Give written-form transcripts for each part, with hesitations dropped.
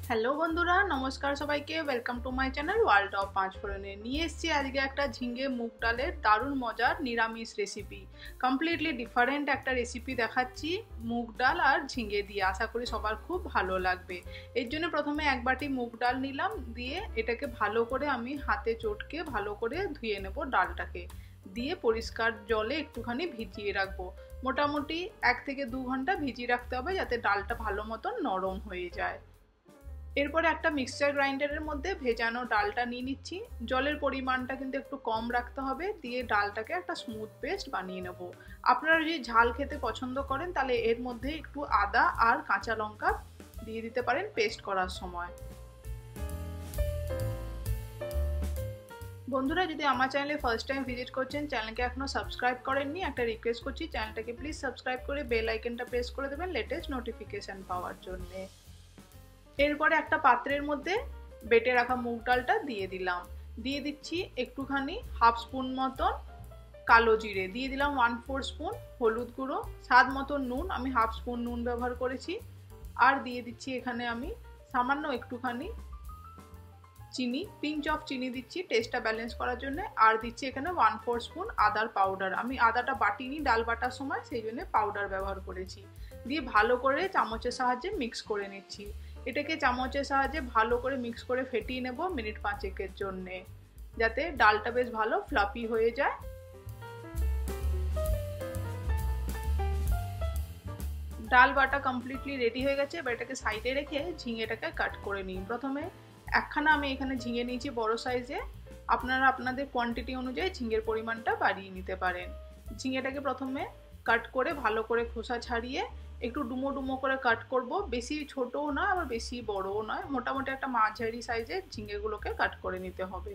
Hello বন্ধুরা, নমস্কার সবাইকে। Welcome to my channel world of পাঁচফোড়নে। নিয়ে এসেছি আজকে একটা ঝিঙে মুগ ডালের দারুণ মজার নিরামিষ রেসিপি। কমপ্লিটলি ডিফারেন্ট একটা রেসিপি দেখাচ্ছি মুগ ডাল আর ঝিঙে দিয়ে। আশা করি সবার খুব ভালো লাগবে। এর জন্য প্রথমে এক বাটি মুগ ডাল নিলাম, দিয়ে এটাকে ভালো করে আমি হাতে চটকে ভালো করে ধুয়ে নেব। ডালটাকে দিয়ে পরিষ্কার জলে একটুখানি ভিজিয়ে রাখবো। মোটামুটি 1 থেকে 2 ঘন্টা ভিজিয়ে রাখতে হবে, যাতে ডালটা ভালো মতন নরম হয়ে যায়। এরপরে একটা মিক্সচার গ্রাইন্ডারের মধ্যে ভেজানো ডালটা নিয়ে নিচ্ছি। জলের পরিমাণটা কিন্তু একটু কম রাখতে হবে। দিয়ে ডালটাকে একটা স্মুথ পেস্ট বানিয়ে নেব। আপনারা যদি ঝাল খেতে পছন্দ করেন তাহলে এর মধ্যে একটু আদা আর কাঁচা লঙ্কা দিয়ে দিতে পারেন পেস্ট করার সময়। বন্ধুরা, যদি আমার চ্যানেলে ফার্স্ট টাইম ভিজিট করছেন, চ্যানেলকে এখনো সাবস্ক্রাইব করেননি, একটা রিকোয়েস্ট করছি, চ্যানেলটাকে প্লিজ সাবস্ক্রাইব করে বেল আইকনটা প্রেস করে দেবেন লেটেস্ট নোটিফিকেশন পাওয়ার জন্যে। এরপরে একটা পাত্রের মধ্যে বেটে রাখা মুগ ডালটা দিয়ে দিলাম। দিয়ে দিচ্ছি একটুখানি হাফ স্পুন মতন কালো জিরে, দিয়ে দিলাম 1/4 স্পুন হলুদ গুঁড়ো, স্বাদ মতন নুন, আমি হাফ স্পুন নুন ব্যবহার করেছি। আর দিয়ে দিচ্ছি এখানে আমি সামান্য একটুখানি চিনি, পিঞ্চ অফ চিনি দিচ্ছি টেস্টটা ব্যালেন্স করার জন্য। আর দিচ্ছি এখানে 1/4 স্পুন আদার পাউডার। আমি আদাটা বাটিনি ডাল বাটার সময়, সেই জন্য পাউডার ব্যবহার করেছি। দিয়ে ভালো করে চামচের সাহায্যে মিক্স করে নিচ্ছি। এটাকে চামচের সাহায্যে ভালো করে মিক্স করে ফেটিয়ে নেব মিনিট 5 জন্যে, যাতে ডালটা বেশ ভালো ফ্লাফি হয়ে যায়। ডাল বাটা কমপ্লিটলি রেডি হয়ে গেছে। এবার এটাকে সাইডে রেখে ঝিঙেটাকে কাট করে নিই। প্রথমে একখানা আমি এখানে ঝিঙে নিয়েছি বড় সাইজে। আপনারা আপনাদের কোয়ান্টিটি অনুযায়ী ঝিঙের পরিমাণটা বাড়িয়ে নিতে পারেন। ঝিঙেটাকে প্রথমে কাট করে ভালো করে খোসা ছাড়িয়ে একটু ডুমো ডুমো করে কাট করব। বেশি ছোটও নয় আবার বেশি বড়ও নয়, মোটামুটি একটা মাঝারি সাইজের ঝিঙেগুলোকে কাট করে নিতে হবে।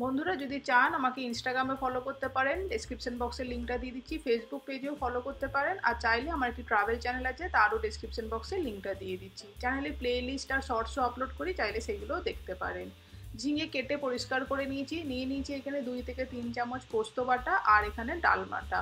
বন্ধুরা, যদি চান আমাকে ইনস্টাগ্রামে ফলো করতে পারেন, ডেসক্রিপশন বক্সে লিঙ্কটা দিয়ে দিচ্ছি। ফেসবুক পেজেও ফলো করতে পারেন। আর চাইলে আমার একটি ট্রাভেল চ্যানেল আছে, তারও ডেসক্রিপশন বক্সে লিঙ্কটা দিয়ে দিচ্ছি। চ্যানেলে প্লে লিস্ট আর শর্টসও আপলোড করি, চাইলে সেগুলোও দেখতে পারেন। ঝিঙে কেটে পরিষ্কার করে নিয়েছি এখানে 2 থেকে 3 চামচ পোস্ত বাটা আর এখানে ডাল বাটা।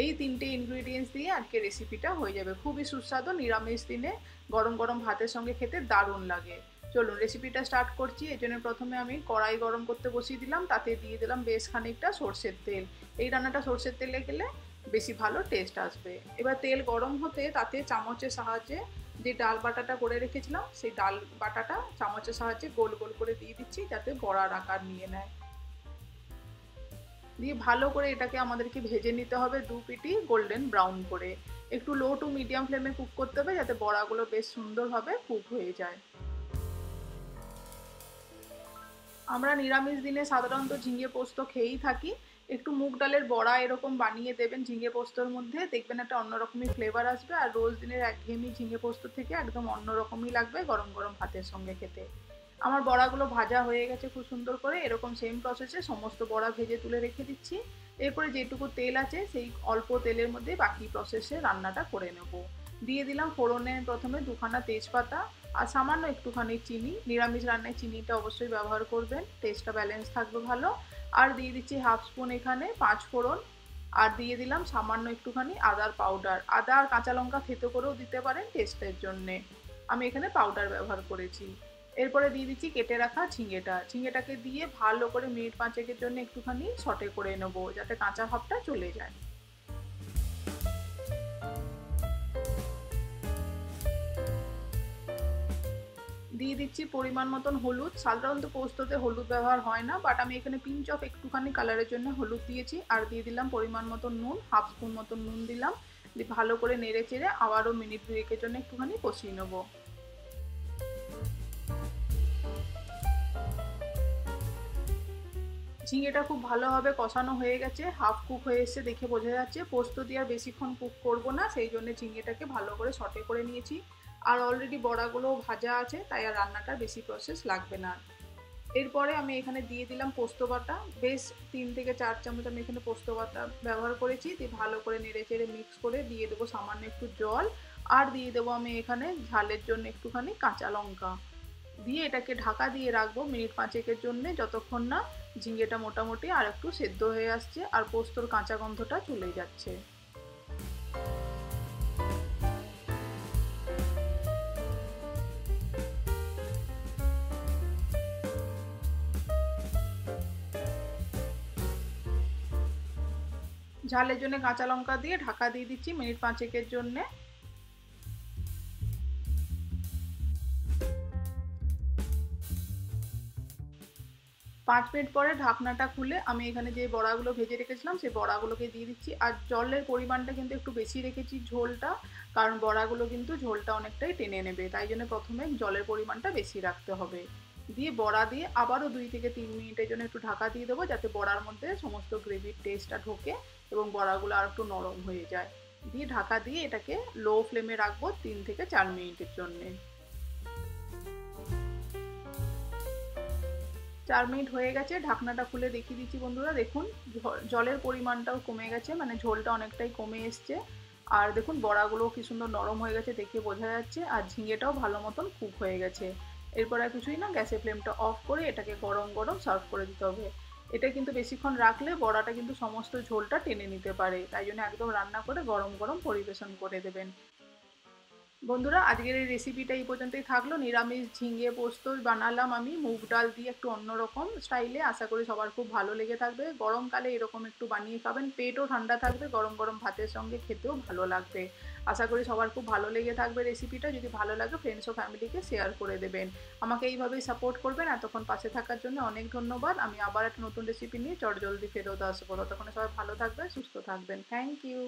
এই 3টে ইনগ্রিডিয়েন্টস দিয়ে আজকে রেসিপিটা হয়ে যাবে। খুবই সুস্বাদু, নিরামিষ দিনে গরম গরম ভাতের সঙ্গে খেতে দারুণ লাগে। চলুন রেসিপিটা স্টার্ট করছি। এর জন্য প্রথমে আমি কড়াই গরম করতে বসিয়ে দিলাম, তাতে দিয়ে দিলাম বেশ খানিকটা সর্ষের তেল। এই রান্নাটা সর্ষের তেলে গেলে বেশি ভালো টেস্ট আসবে। এবার তেল গরম হতে তাতে চামচের সাহায্যে যে ডাল বাটাটা করে রেখেছিলাম, সেই ডাল বাটাটা চামচের সাহায্যে গোল গোল করে দিয়ে দিচ্ছি, যাতে বড়ার আকার নিয়ে নেয়। দিয়ে ভালো করে এটাকে আমাদেরকে ভেজে নিতে হবে 2 পিটি গোল্ডেন ব্রাউন করে। একটু লো টু মিডিয়াম ফ্লেমে কুক করতে হবে, যাতে বড়াগুলো বেশ সুন্দরভাবে কুক হয়ে যায়। আমরা নিরামিষ দিনে সাধারণত ঝিঙে পোস্ত খেয়েই থাকি। একটু মুগ ডালের বড়া এরকম বানিয়ে দেবেন ঝিঙে পোস্তর মধ্যে, দেখবেন একটা অন্যরকমই ফ্লেভার আসবে। আর রোজ দিনের একঘেয়েমি ঝিঙে পোস্ত থেকে একদম অন্যরকমই লাগবে গরম গরম ভাতের সঙ্গে খেতে। আমার বড়াগুলো ভাজা হয়ে গেছে খুব সুন্দর করে। এরকম সেম প্রসেসে সমস্ত বড়া ভেজে তুলে রেখে দিচ্ছি। এরপরে যেটুকু তেল আছে সেই অল্প তেলের মধ্যে বাকি প্রসেসে রান্নাটা করে নেব। দিয়ে দিলাম ফোড়নে প্রথমে 2খানা তেজপাতা আর সামান্য একটুখানি চিনি। নিরামিষ রান্নায় চিনিটা অবশ্যই ব্যবহার করবেন, টেস্টটা ব্যালেন্স থাকবে ভালো। আর দিয়ে দিচ্ছি হাফ স্পুন এখানে 5 ফোড়ন। আর দিয়ে দিলাম সামান্য একটুখানি আদার পাউডার। আদা আর কাঁচা লঙ্কা থেতো করেও দিতে পারেন টেস্টের জন্যে, আমি এখানে পাউডার ব্যবহার করেছি। এরপরে দিয়ে দিচ্ছি কেটে রাখা ঝিঙেটাকে দিয়ে ভালো করে মিনিট 5 জন্য একটুখানি সটে করে নেবো, যাতে কাঁচা ভাবটা চলে যায়। দিয়ে দিচ্ছি পরিমাণ মতন হলুদ। সাধারণত পোস্ততে হলুদ ব্যবহার হয় না, বাট আমি এখানে পিঞ্চ অফ একটুখানি কালারের জন্য হলুদ দিয়েছি। আর দিয়ে দিলাম পরিমাণ মতন নুন, হাফ স্পুন মতন নুন দিলাম। ভালো করে নেড়ে চেড়ে আবারও মিনিট 2 জন্য একটুখানি কষিয়ে নেবো। ঝিঙেটা খুব ভালোভাবে কষানো হয়ে গেছে, হাফ কুক হয়ে এসছে দেখে বোঝা যাচ্ছে। পোস্ত দিয়ে আর বেশিক্ষণ কুক করব না, সেই জন্য ঝিঙেটাকে ভালো করে সটে করে নিয়েছি। আর অলরেডি বড়াগুলো ভাজা আছে, তাই আর রান্নাটা বেশি প্রসেস লাগবে না। এরপরে আমি এখানে দিয়ে দিলাম পোস্ত বাটা। বেশ 3 থেকে 4 চামচ আমি এখানে পোস্ত বাটা ব্যবহার করেছি। দিয়ে ভালো করে নেড়ে চেড়ে মিক্স করে দিয়ে দেবো সামান্য একটু জল। আর দিয়ে দেবো আমি এখানে ঝালের জন্য একটুখানি কাঁচা লঙ্কা। দিয়ে এটাকে ঢাকা দিয়ে রাখবো মিনিট 5 জন্য, যতক্ষণ না ঝিঙেটা মোটামুটি আর একটু সেদ্ধ হয়ে আসছে আর পোস্তর কাঁচা গন্ধটা চলে যাচ্ছে। ঝালের জন্য কাঁচা লঙ্কা দিয়ে ঢাকা দিয়ে দিচ্ছি মিনিট 5 জন্য। 5 মিনিট পরে ঢাকনাটা খুলে আমি এখানে যে বড়াগুলো ভেজে রেখেছিলাম সেই বড়াগুলোকে দিয়ে দিচ্ছি। আর জলের পরিমাণটা কিন্তু একটু বেশি রেখেছি ঝোলটা, কারণ বড়াগুলো কিন্তু ঝোলটা অনেকটাই টেনে নেবে, তাই জন্য প্রথমে জলের পরিমাণটা বেশি রাখতে হবে। দিয়ে বড়া দিয়ে আবারও 2 থেকে 3 মিনিটের জন্য একটু ঢাকা দিয়ে দেবো, যাতে বড়ার মধ্যে সমস্ত গ্রেভির টেস্টটা ঢোকে এবং বড়াগুলো আর একটু নরম হয়ে যায়। দিয়ে ঢাকা দিয়ে এটাকে লো ফ্লেমে রাখবো 3 থেকে 4 মিনিটের জন্যে। 4 মিনিট হয়ে গেছে, ঢাকনাটা খুলে দেখিয়ে দিচ্ছি বন্ধুরা। দেখুন জলের পরিমাণটাও কমে গেছে, মানে ঝোলটা অনেকটাই কমে এসছে। আর দেখুন বড়াগুলো কি সুন্দর নরম হয়ে গেছে দেখে বোঝা যাচ্ছে, আর ঝিঙেটাও ভালো মতন কুক হয়ে গেছে। এরপর আর কিছুই না, গ্যাসের ফ্লেমটা অফ করে এটাকে গরম গরম সার্ভ করে দিতে হবে। এটা কিন্তু বেশিক্ষণ রাখলে বড়াটা কিন্তু সমস্ত ঝোলটা টেনে নিতে পারে, তাই জন্য একদম রান্না করে গরম গরম পরিবেশন করে দেবেন। বন্ধুরা আজকের এই রেসিপিটা এই পর্যন্তই থাকলো। নিরামিষ ঝিঙে পোস্ত বানালাম আমি মুগ ডাল দিয়ে একটু অন্যরকম স্টাইলে। আশা করি সবার খুব ভালো লেগে থাকবে। গরমকালে এরকম একটু বানিয়ে খাবেন, পেটও ঠান্ডা থাকবে, গরম গরম ভাতের সঙ্গে খেতেও ভালো লাগবে। আশা করি সবার খুব ভালো লেগে থাকবে রেসিপিটা। যদি ভালো লাগে ফ্রেন্ডস ও ফ্যামিলিকে শেয়ার করে দেবেন। আমাকে এইভাবেই সাপোর্ট করবেন। এতক্ষণ পাশে থাকার জন্য অনেক ধন্যবাদ। আমি আবার একটা নতুন রেসিপি নিয়ে চটজলদি ফেরত আসবো। ততক্ষণে সবাই ভালো থাকবেন, সুস্থ থাকবেন। Thank you.